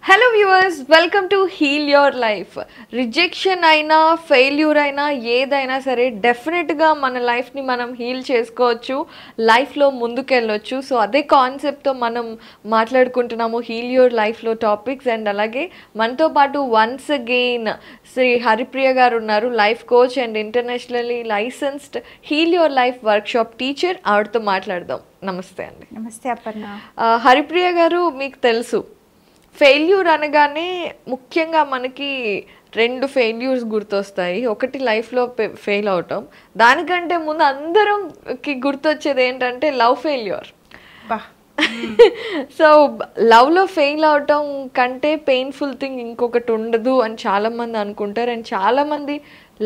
Hello viewers, welcome to heal your life. Rejection అయినా failure అయినా ఏదైనా సరే డెఫినెట్గా మన లైఫ్ని మనం హీల్ చేసుకోవచ్చు, లైఫ్లో ముందుకెళ్ళొచ్చు. సో అదే కాన్సెప్ట్తో మనం మాట్లాడుకుంటున్నాము హీల్ యువర్ లైఫ్లో టాపిక్స్. అండ్ అలాగే మనతో పాటు వన్స్ అగైన్ శ్రీ హరిప్రియ గారు ఉన్నారు, life coach and internationally licensed heal your life workshop teacher. ఆవిడతో మాట్లాడదాం. నమస్తే అండి. నమస్తే అపర్ణ. హరిప్రియ గారు, మీకు తెలుసు ఫెయిల్యూర్ అనగానే ముఖ్యంగా మనకి రెండు ఫెయిల్యూర్స్ గుర్తొస్తాయి. ఒకటి లైఫ్లో ఫెయిల్ అవటం, దానికంటే ముందు అందరంకి గుర్తొచ్చేది ఏంటంటే లవ్ ఫెయిల్యూర్. సో లవ్లో ఫెయిల్ అవటం కంటే పెయిన్ఫుల్ థింగ్ ఇంకొకటి ఉండదు అని చాలామంది అనుకుంటారు. అండ్ చాలామంది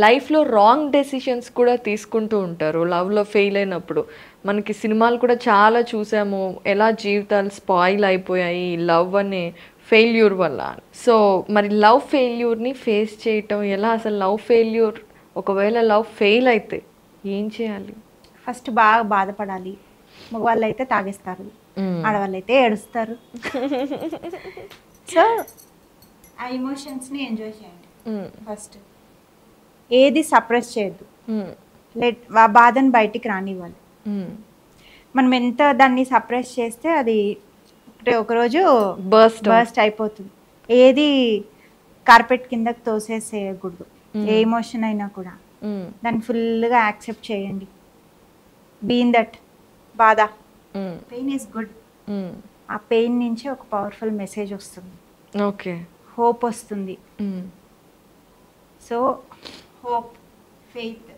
లైఫ్లో రాంగ్ డెసిషన్స్ కూడా తీసుకుంటూ ఉంటారు లవ్లో ఫెయిల్ అయినప్పుడు. మనకి సినిమాలు కూడా చాలా చూసాము, ఎలా జీవితాలు స్పాయిల్ అయిపోయాయి లవ్ అనే ఫెయిల్యూర్ వల్ల. సో మరి లవ్ ఫెయిల్యూర్ని ఫేస్ చేయటం ఎలా? అసలు లవ్ ఫెయిల్యూర్, ఒకవేళ లవ్ ఫెయిల్ అయితే ఏం చేయాలి? ఫస్ట్ బాగా బాధపడాలి. మగవాళ్ళు అయితే తాగేస్తారు, ఆడవాళ్ళు అయితే ఏడుస్తారు. సో ఆ ఎమోషన్స్ని ఎంజాయ్ చేయండి. ఫస్ట్ ఏది సప్రెస్ చేయొద్దు, ఆ బాధను బయటికి రానివ్వాలి. మనం ఎంత దాన్ని సప్రెస్ చేస్తే అది ఒకరోజు బర్స్ట్ అయిపోతుంది. ఏది కార్పెట్ కిందకి తోసేసేయకూడదు. ఏ ఎమోషన్ అయినా కూడా దాన్ని ఫుల్గా యాక్సెప్ట్ చేయండి. బీన్ దట్ బాధ, పెయిన్ ఈజ్ గుడ్. ఆ పెయిన్ నుంచి ఒక పవర్ఫుల్ మెసేజ్ వస్తుంది, ఓకే, హోప్ వస్తుంది. So hope, faith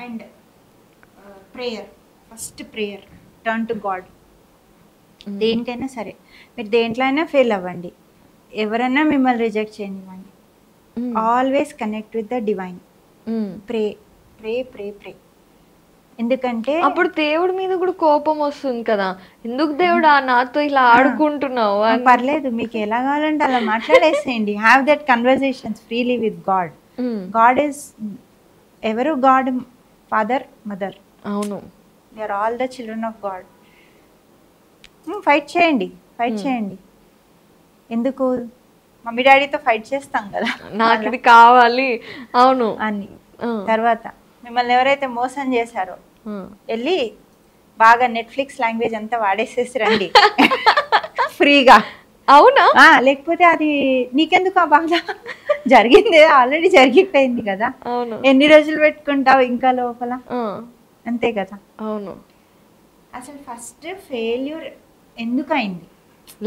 and prayer. First prayer, turn to God. దేనికైనా సరే, మీరు దేంట్లో అయినా ఫెయిల్ అవ్వండి, ఎవరైనా మిమ్మల్ని రిజెక్ట్ చేయనివ్వండి, always connect with the divine. Pray pray pray pray. ఎందుకంటే అప్పుడు దేవుడి మీద కూడా కోపం వస్తుంది కదా, ఎందుకు దేవుడా నాతో ఇలా ఆడుకుంటున్నావు? పర్లేదు, మీకు ఎలా కావాలంటే అలా మాట్లాడేసేయండి. Have that conversations freely with God. God is ఎవరు? God father, mother. అవును, they are all the children of God. Fight చేయండి, ఫైట్ చేయండి. ఎందుకు? మమ్మీ డాడీతో ఫైట్ చేస్తాం కదా, నాకు ఇది కావాలి అవును అని. తర్వాత మిమ్మల్ని ఎవరైతే మోసం చేశారో వెళ్ళి బాగా నెట్ఫ్లిక్స్ లాంగ్వేజ్ అంతా వాడేసేసి రండి ఫ్రీగా. అవునా? లేకపోతే అది నీకెందుకు ఆ బాధ? జరిగింది ఆల్రెడీ జరిగిపోయింది కదా, ఎన్ని రోజులు పెట్టుకుంటావు ఇంకా లోపల? అంతే కదా. అవును. అసలు ఫస్ట్ ఫెయిల్యూర్ ఎందుకు అయింది?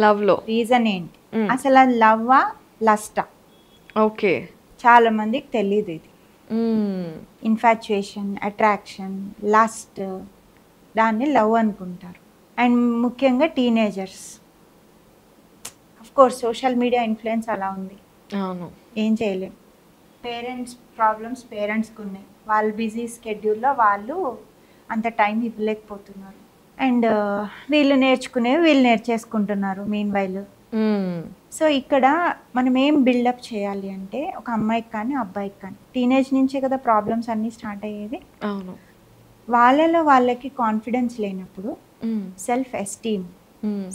లవ్లో రీజన్ ఏంటి? అసలు అది లవ్వా లస్టా? ఓకే, చాలా మందికి తెలియదు ఇది. ఇన్ఫాచ్యుయేషన్, అట్రాక్షన్, లస్ట్, దాన్ని లవ్ అనుకుంటారు. అండ్ ముఖ్యంగా teenagers. Of course social media influence అలా ఉంది, అవును, ఏం చేయలేం. పేరెంట్స్ ప్రాబ్లమ్స్ పేరెంట్స్కి ఉన్నాయి, వాళ్ళ బిజీ స్కెడ్యూల్లో వాళ్ళు అంత టైం ఇవ్వలేకపోతున్నారు. అండ్ వీళ్ళు నేర్చుకునేవి వీళ్ళు నేర్చేసుకుంటున్నారు మీన్ వైల్. సో ఇక్కడ మనం ఏం బిల్డప్ చేయాలి అంటే, ఒక అమ్మాయికి కానీ అబ్బాయికి కానీ టీనేజ్ నుంచే కదా ప్రాబ్లమ్స్ అన్నీ స్టార్ట్ అయ్యేది. అవును. వాళ్ళలో వాళ్ళకి కాన్ఫిడెన్స్ లేనప్పుడు, సెల్ఫ్ ఎస్టీమ్,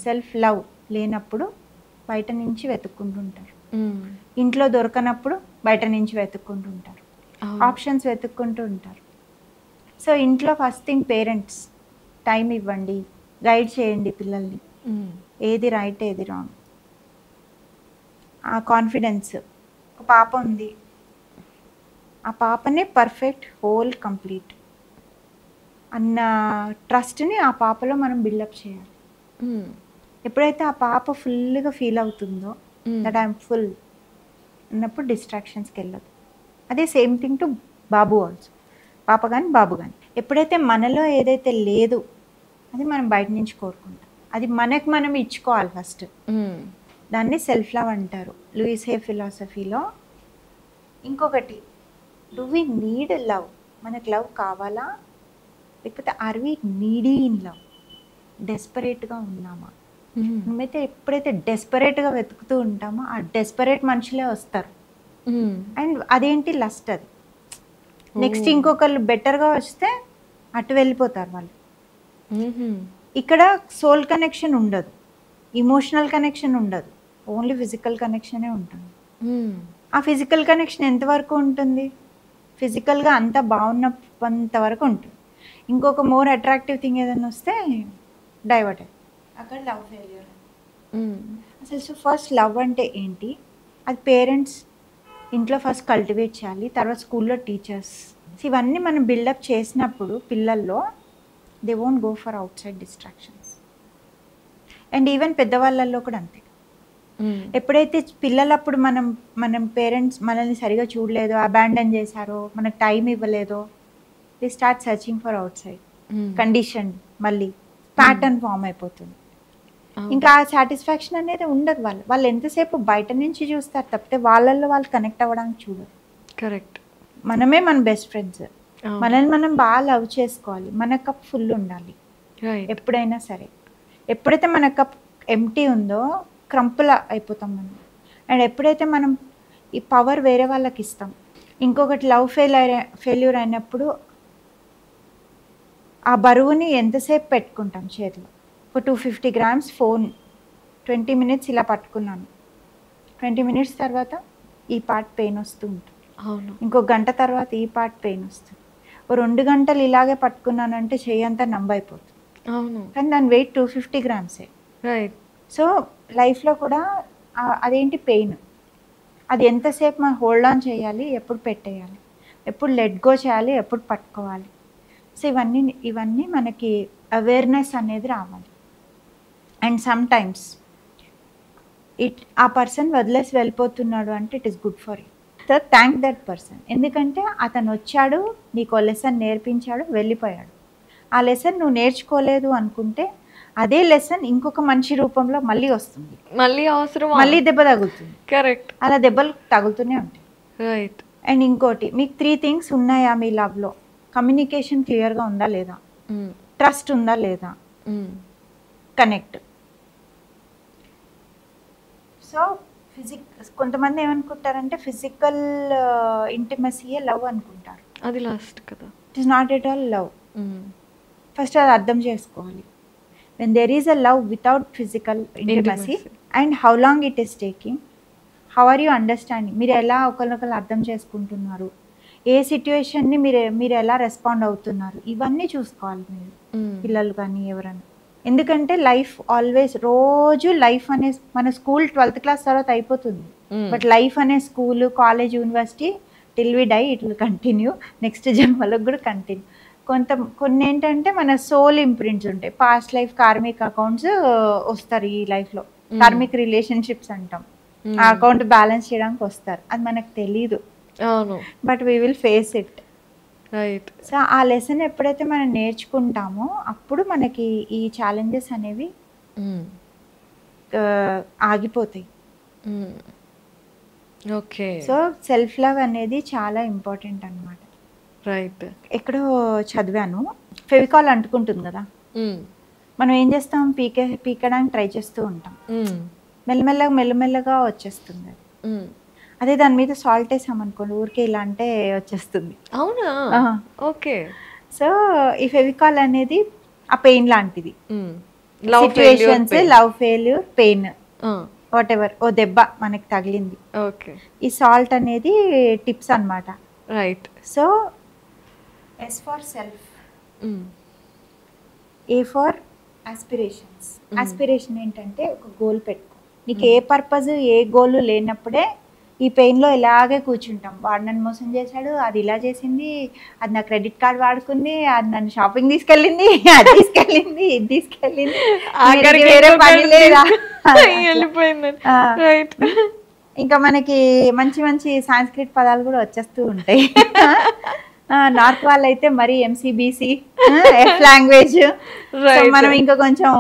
సెల్ఫ్ లవ్ లేనప్పుడు బయట నుంచి వెతుక్కుంటుంటారు. ఇంట్లో దొరకనప్పుడు బయట నుంచి వెతుక్కుంటుంటారు, ఆప్షన్స్ వెతుక్కుంటూ ఉంటారు. సో ఇంట్లో ఫస్ట్ థింగ్ పేరెంట్స్ టైం ఇవ్వండి, గైడ్ చేయండి పిల్లల్ని, ఏది రైట్ ఏది రాంగ్. ఆ కాన్ఫిడెన్స్. ఒక పాప ఉంది, ఆ పాపనే పర్ఫెక్ట్, హోల్, కంప్లీట్ అన్న ట్రస్ట్ని ఆ పాపలో మనం బిల్డప్ చేయాలి. ఎప్పుడైతే ఆ పాప ఫుల్గా ఫీల్ అవుతుందో దట్ ఐఎమ్ ఫుల్ అన్నప్పుడు డిస్ట్రాక్షన్స్కి వెళ్ళదు. అదే same thing to Babu also. పాప కానీ బాబు కానీ ఎప్పుడైతే మనలో ఏదైతే లేదు అది మనం బయట నుంచి కోరుకుంటాం, అది మనకు మనం ఇచ్చుకోవాలి ఫస్ట్. దాన్ని సెల్ఫ్ లవ్ అంటారు లూయిస్ హే ఫిలాసఫీలో. ఇంకొకటి, డు వి నీడ్ లవ్? మనకు లవ్ కావాలా, లేకపోతే are we needy in love? డెస్పరేట్గా ఉన్నామా? మనమైతే ఎప్పుడైతే డెస్పరేట్గా వెతుకుతూ ఉంటామో ఆ డెస్పరేట్ మనుషులే వస్తారు. అండ్ అదేంటి? లస్ట్. అది నెక్స్ట్ ఇంకొకళ్ళు బెటర్గా వస్తే అటు వెళ్ళిపోతారు వాళ్ళు. ఇక్కడ సోల్ కనెక్షన్ ఉండదు, ఇమోషనల్ కనెక్షన్ ఉండదు, ఓన్లీ ఫిజికల్ కనెక్షనే ఉంటుంది. ఆ ఫిజికల్ కనెక్షన్ ఎంతవరకు ఉంటుంది? ఫిజికల్గా అంతా బాగున్నంత వరకు ఉంటుంది. ఇంకొక మోర్ అట్రాక్టివ్ థింగ్ ఏదైనా వస్తే డైవర్ట్ అయ్యి అక్కడ లవ్ ఫెయిల్యూర్. అసలు ఫస్ట్ లవ్ అంటే ఏంటి? అది పేరెంట్స్ ఇంట్లో ఫస్ట్ కల్టివేట్ చేయాలి, తర్వాత స్కూల్లో టీచర్స్. ఇవన్నీ మనం బిల్డప్ చేసినప్పుడు పిల్లల్లో they won't go for outside distractions. And even పెద్దవాళ్ళల్లో కూడా అంతే. ఎప్పుడైతే పిల్లలప్పుడు మనం పేరెంట్స్ మనల్ని సరిగా చూడలేదో, అబాండన్ చేశారో, మనకు టైం ఇవ్వలేదో, they start searching for outside. Condition మళ్ళీ ప్యాటర్న్ ఫామ్ అయిపోతుంది. ఇంకా ఆ సాటిస్ఫాక్షన్ అనేది ఉండదు. వాళ్ళు ఎంతసేపు బయట నుంచి చూస్తారు తప్పితే వాళ్ళల్లో వాళ్ళు కనెక్ట్ అవ్వడానికి చూడరు. కరెక్ట్. మనమే మన బెస్ట్ ఫ్రెండ్స్. మనల్ని మనం బాగా లవ్ చేసుకోవాలి. మన కప్ ఫుల్ ఉండాలి ఎప్పుడైనా సరే. ఎప్పుడైతే మన కప్ ఎంటీ ఉందో క్రంపులా అయిపోతాం మనం. అండ్ ఎప్పుడైతే మనం ఈ పవర్ వేరే వాళ్ళకి ఇస్తాం. ఇంకొకటి లవ్ ఫెయిల్యూర్ అయినప్పుడు ఆ బరువుని ఎంతసేపు పెట్టుకుంటాం చేతిలో. ఒక 250 grams ఫోన్ 20 minutes ఇలా పట్టుకున్నాను, 20 minutes తర్వాత ఈ పార్ట్ పెయిన్ వస్తూ ఉంటుంది. అవును. ఇంకో గంట తర్వాత ఈ పార్ట్ పెయిన్ వస్తుంది. ఓ 2 గంటలు ఇలాగే పట్టుకున్నానంటే చెయ్యి అంతా నంబైపోతుంది. అవును. కానీ దాని వెయిట్ 250 grams. రైట్. సో లైఫ్లో కూడా అదేంటి పెయిన్, అది ఎంతసేపు మనం హోల్డ్ ఆన్ చేయాలి, ఎప్పుడు పెట్టేయాలి, ఎప్పుడు లెట్ గో చేయాలి, ఎప్పుడు పట్టుకోవాలి. సో ఇవన్నీ మనకి అవేర్నెస్ అనేది రావాలి. అండ్ సమ్ టైమ్స్ ఆ పర్సన్ వదిలేసి వెళ్ళిపోతున్నాడు అంటే it is good for you. So thank that person. ఎందుకంటే అతను వచ్చాడు, నీకు లెసన్ నేర్పించాడు, వెళ్ళిపోయాడు. ఆ లెసన్ నువ్వు నేర్చుకోలేదు అనుకుంటే అదే లెసన్ ఇంకొక మనిషి రూపంలో మళ్ళీ వస్తుంది, మళ్ళీ అవసరం, మళ్ళీ దెబ్బ తగులుతుంది. కరెక్ట్. అలా దెబ్బలు తగులుతూనే ఉంటాయి. రైట్. అండ్ ఇంకోటి, మీకు 3 things ఉన్నాయా మీ లవ్లో? కమ్యూనికేషన్ క్లియర్గా ఉందా లేదా, ట్రస్ట్ ఉందా లేదా, కనెక్ట్. సో కొంతమంది ఏమనుకుంటారంటే ఫిజికల్ ఇంటిమసీయే లవ్ అనుకుంటారు. అది లాస్ట్ కదా. It is not at all love. First అది అర్థం చేసుకోవాలి. when there is a love without physical intimacy and how long it is taking, how are you understanding, మీరు ఎలా ఒకరినొకరు అర్థం చేసుకుంటున్నారు, ఏ సిచ్యువేషన్ని మీరు ఎలా రెస్పాండ్ అవుతున్నారు, ఇవన్నీ చూసుకోవాలి మీరు, పిల్లలు కానీ ఎవరైనా. ఎందుకంటే లైఫ్ ఆల్వేస్, రోజు లైఫ్ అనే మన స్కూల్ 12th class తర్వాత అయిపోతుంది, బట్ లైఫ్ అనే school, college, university till we die it will continue. Next జన్మలకు కూడా కంటిన్యూ. కొన్ని ఏంటంటే మన సోల్ ఇంప్రింట్స్ ఉంటాయి. పాస్ట్ లైఫ్ కార్మిక్ అకౌంట్స్ వస్తారు ఈ లైఫ్లో, కార్మిక్ రిలేషన్షిప్స్ అంటాం. ఆ అకౌంట్ బ్యాలెన్స్ చేయడానికి వస్తారు. అది మనకు తెలీదు, but we will face it. Right. So ఆ లెసన్ ఎప్పుడైతే మనం నేర్చుకుంటామో అప్పుడు మనకి ఈ ఛాలెంజెస్ అనేవి ఆగిపోతాయి. ఓకే. సో సెల్ఫ్ లవ్ అనేది చాలా ఇంపార్టెంట్ అన్నమాట. రైట్. ఎక్కడో చదివాను, ఫెవికాల్ అంటుకుంటుంది కదా, మనం ఏం చేస్తాం, పీకడానికి ట్రై చేస్తూ ఉంటాం, మెల్లమెల్లగా వచ్చేస్తుంది. అదే దాని మీద సాల్ట్ వేసాం అనుకోండి, ఊరికే ఇలా అంటే వచ్చేస్తుంది. అవునా? ఓకే. సో ఈ ఫెవికాల్ అనేది ఆ పెయిన్ లాంటిది. Situations, love failure, pain, whatever, ఓ దెబ్బ మనకి తగిలింది. ఓకే. ఈ సాల్ట్ అనేది టిప్స్ అన్నమాట. Right. So S for self, A for aspirations. Aspiration ఏంటంటే ఒక గోల్ పెట్టుకో. నీకు ఏ పర్పస్, ఏ గోల్ లేనప్పుడే ఈ పెయిన్లో ఇలాగే కూర్చుంటాం. వాడు నన్ను మోసం చేశాడు, అది ఇలా చేసింది, అది నా క్రెడిట్ కార్డ్ వాడుకుంది, అది నన్ను షాపింగ్ తీసుకెళ్ళింది, అది తీసుకెళ్ళింది, ఇది తీసుకెళ్ళింది, వేరే పని లేదా, ఇంకా మనకి మంచి మంచి సాంస్క్రిట్ పదాలు కూడా వచ్చేస్తూ ఉంటాయి. నార్త్ వాళ్ళు అయితే మరి ఎంసీబీసీ, ఎఫ్ లాంగ్వేజ్, మనం ఇంకా కొంచెం.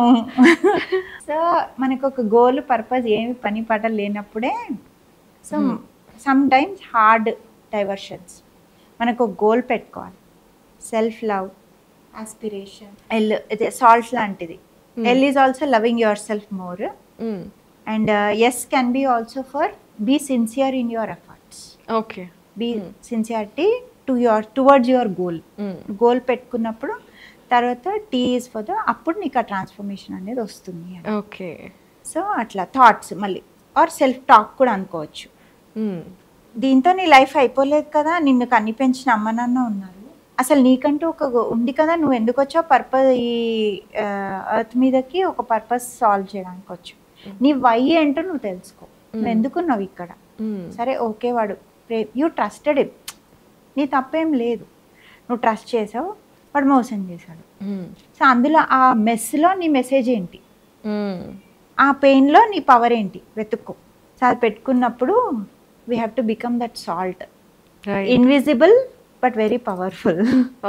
సో మనకు ఒక గోల్, పర్పస్, ఏమి పని పాట లేనప్పుడే so some times hard diversions. మనకు ఒక గోల్ పెట్టుకోవాలి. సెల్ఫ్ లవ్, ఆస్పిరేషన్, సాల్ట్ లాంటిది. L is also loving your self more, and S can be also for be sincere in your efforts. Okay. Be sincerity towards your goal. Goal పెట్టుకున్నప్పుడు తర్వాత T is for the, అప్పుడు నీకు ఆ transformation అనేది వస్తుంది. Okay. So అట్లా thoughts, మళ్ళీ are self talk కూడా అనుకోవచ్చు. దీంతో నీ లైఫ్ అయిపోలేదు కదా, నిన్ను కన్ని పెంచిన అమ్మ నాన్న ఉన్నారు, అసలు నీకంటూ ఒక ఉంది కదా, నువ్వు ఎందుకు వచ్చావు పర్పస్ ఈ ఎర్త్ మీదకి, ఒక పర్పస్ సాల్వ్ చేయడానికి వచ్చు. నీ వై ఏంటో నువ్వు తెలుసుకో, నువ్వు ఎందుకున్నావు ఇక్కడ. సరే ఓకే, వాడు యూ ట్రస్టెడ్ హిమ్, నీ తప్పేం లేదు, నువ్వు ట్రస్ట్ చేసావు, వాడు మోసం చేశాడు. సో అందులో ఆ మెస్లో నీ మెసేజ్ ఏంటి, ఆ పెయిన్లో నీ పవర్ ఏంటి వెతుక్కో. సో అది పెట్టుకున్నప్పుడు we have to become that salt, invisible but very powerful.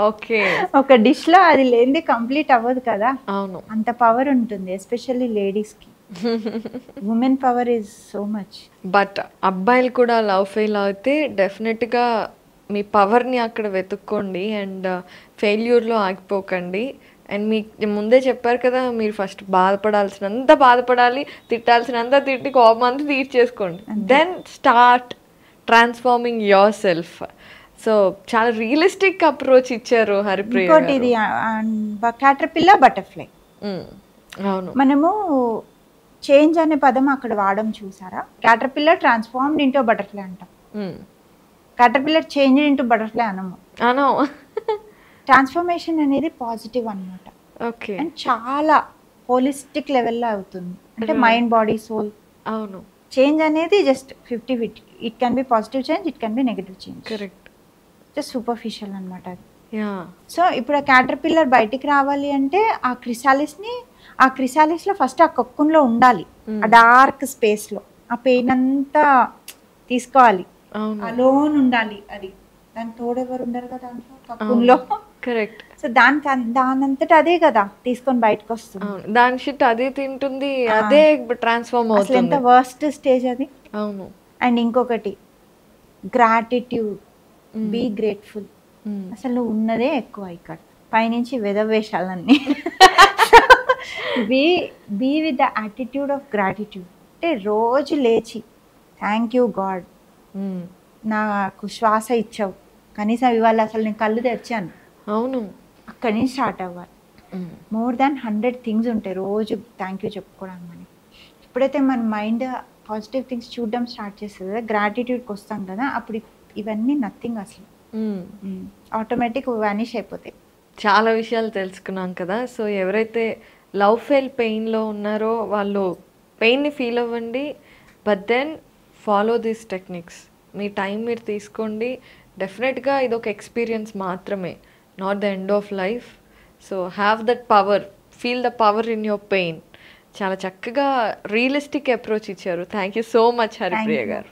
Okay, ఒక డిష్లో అది లేనిది కంప్లీట్ అవ్వదు కదా. అవును, అంత పవర్ ఉంటుంది, ఎస్పెషల్లీ లేడీస్కి. Women power is so much. But అబ్బాయిలు కూడా లవ్ ఫెయిల్ అయితే డెఫినెట్గా మీ పవర్ని అక్కడ వెతుక్కోండి అండ్ ఫెయిల్యూర్లో ఆగిపోకండి. అండ్ మీకు ముందే చెప్పారు కదా, మీరు ఫస్ట్ బాధపడాల్సినంత బాధపడాలి, తిట్టాల్సినంత తిట్టి కోపం అంతా తీర్చేసుకోండి, then start transforming yourself. So చాలా రియలిస్టిక్ అప్రోచ్ ఇచ్చారు హరిప్రియ గారు. ఇంకోటి ఇది క్యాటర్పిల్లర్ బటర్ఫ్లై. అవును, మనము చేంజ్ అనే పదం అక్కడ వాడడం చూసారా. క్యాటర్పిల్లర్ ట్రాన్స్ఫార్మ్డ్ ఇంటూ బటర్ఫ్లై అంటాం, క్యాటర్పిల్లర్ చేంజ్ ఇంటూ బటర్ఫ్లై అనము. ట్రాన్స్ఫర్మేషన్ అనేది పాజిటివ్ అన్నమాట. ఓకే, అండ్ చాలా హోలిస్టిక్ లెవెల్లో అవుతుంది, అంటే మైండ్ బాడీ సోల్. అవును, చేంజ్ అనేది just 50-50, it can be positive change, it can be negative change. Correct, just superficial అనమాట అది. యా. సో ఇప్పుడు ఆ క్యాటర్పిల్లర్ బయటికి రావాలి అంటే ఆ క్రిసాలిస్లో ఫస్ట్ ఆ కొక్కున్లో ఉండాలి, ఆ డార్క్ స్పేస్లో ఆ పెయిన్ అంతా తీసుకోవాలి, అలోన్ ఉండాలి. అది దాని తోడెవరు ఉండరు కదా దాంట్లో కొక్కున్లో. కరెక్ట్. సో దానంతట అదే కదా తీసుకొని బయటకు వస్తుంది, దాని షిట్ అదే తింటుంది, అదే ట్రాన్స్ఫార్మ్ అవుతుంది. ఎంత వర్స్ట్ స్టేజ్ అది. అవును. అండ్ ఇంకొకటి గ్రాటిట్యూడ్, బీ గ్రేట్ఫుల్. అసలు నువ్వు ఉన్నదే ఎక్కువ ఇక్కడ, పైనుంచి వెదవేషాలన్నీ. Be with the attitude of gratitude. అంటే రోజు లేచి థ్యాంక్ యూ గాడ్, నాకు శ్వాస ఇచ్చావు, కనీసం ఇవాళ అసలు నేను కళ్ళు తెరిచాను. అవును, అక్కడి నుంచి స్టార్ట్ అవ్వాలి. మోర్ దాన్ 100 థింగ్స్ ఉంటాయి రోజు థ్యాంక్ యూ చెప్పుకోవడానికి. మనకి ఎప్పుడైతే మన మైండ్ పాజిటివ్ థింగ్స్ చూడడం స్టార్ట్ చేస్తుంది, గ్రాటిట్యూడ్కి వస్తాం కదా, అప్పుడు ఇవన్నీ నథింగ్ అసలు, ఆటోమేటిక్ వానిష్ అయిపోతాయి. చాలా విషయాలు తెలుసుకున్నాం కదా. సో ఎవరైతే లవ్ ఫెయిల్ పెయిన్లో ఉన్నారో వాళ్ళు పెయిన్ని ఫీల్ అవ్వండి, but then follow these techniques. మీ టైం మీరు తీసుకోండి, డెఫినెట్గా ఇది ఒక ఎక్స్పీరియన్స్ మాత్రమే, not the end of life. So have that power, feel the power in your pain. చాలా చక్కగా రియలిస్టిక్ అప్రోచ్ ఇచ్చారు. Thank you so much Haripriya గారు.